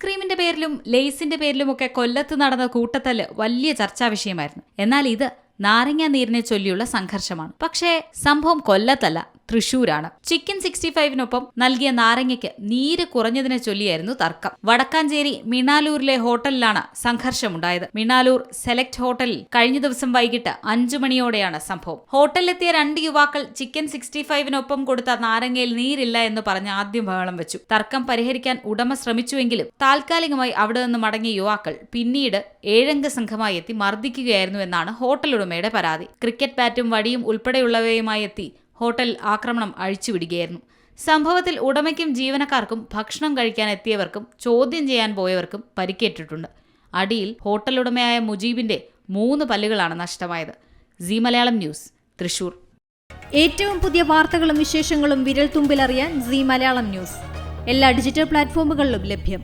ഐസ്ക്രീമിന്റെ പേരിലും ലേസിന്റെ പേരിലുമൊക്കെ കൊല്ലത്ത് നടന്ന കൂട്ടത്തല്ല് വലിയ ചർച്ചാ വിഷയമായിരുന്നു. എന്നാൽ ഇത് നാരങ്ങ നീരിനെ ചൊല്ലിയുള്ള സംഘർഷമാണ്. പക്ഷേ സംഭവം കൊല്ലത്തല്ല, തൃശൂരാണ്. ചിക്കൻ 65-നൊപ്പം നൽകിയ നാരങ്ങയ്ക്ക് നീര് കുറഞ്ഞതിനെ ചൊല്ലിയായിരുന്നു തർക്കം. വടക്കാഞ്ചേരി മിണാലൂരിലെ ഹോട്ടലിലാണ് സംഘർഷമുണ്ടായത്. മിണാലൂർ സെലക്ട് ഹോട്ടലിൽ കഴിഞ്ഞ ദിവസം വൈകിട്ട് 5 മണിയോടെയാണ് സംഭവം. ഹോട്ടലിലെത്തിയ 2 യുവാക്കൾ ചിക്കൻ 65-നൊപ്പം കൊടുത്ത നാരങ്ങയിൽ നീരില്ല എന്ന് പറഞ്ഞ് ആദ്യം ബഹളം വെച്ചു. തർക്കം പരിഹരിക്കാൻ ഉടമ ശ്രമിച്ചുവെങ്കിലും താൽക്കാലികമായി അവിടെ നിന്ന് മടങ്ങിയ യുവാക്കൾ പിന്നീട് 7-അംഗ സംഘമായി എത്തി മർദ്ദിക്കുകയായിരുന്നു എന്നാണ് ഹോട്ടൽ ഉടമയുടെ പരാതി. ക്രിക്കറ്റ് ബാറ്റും വടിയും ഉൾപ്പെടെയുള്ളവയുമായി എത്തി ഹോട്ടൽ ആക്രമണം അഴിച്ചുവിടുകയായിരുന്നു. സംഭവത്തിൽ ഉടമയ്ക്കും ജീവനക്കാർക്കും ഭക്ഷണം കഴിക്കാൻ എത്തിയവർക്കും ചോദ്യം ചെയ്യാൻ പോയവർക്കും പരിക്കേറ്റിട്ടുണ്ട്. അടിയിൽ ഹോട്ടൽ ഉടമയായ മുജീബിന്റെ 3 പല്ലുകളാണ് നഷ്ടമായത്. സീ മലയാളം ന്യൂസ്, തൃശൂർ. ഏറ്റവും പുതിയ വാർത്തകളും വിശേഷങ്ങളും വിരൽ തുമ്പിലറിയാൻ സീ മലയാളം ന്യൂസ് എല്ലാ ഡിജിറ്റൽ പ്ലാറ്റ്ഫോമുകളിലും ലഭ്യം.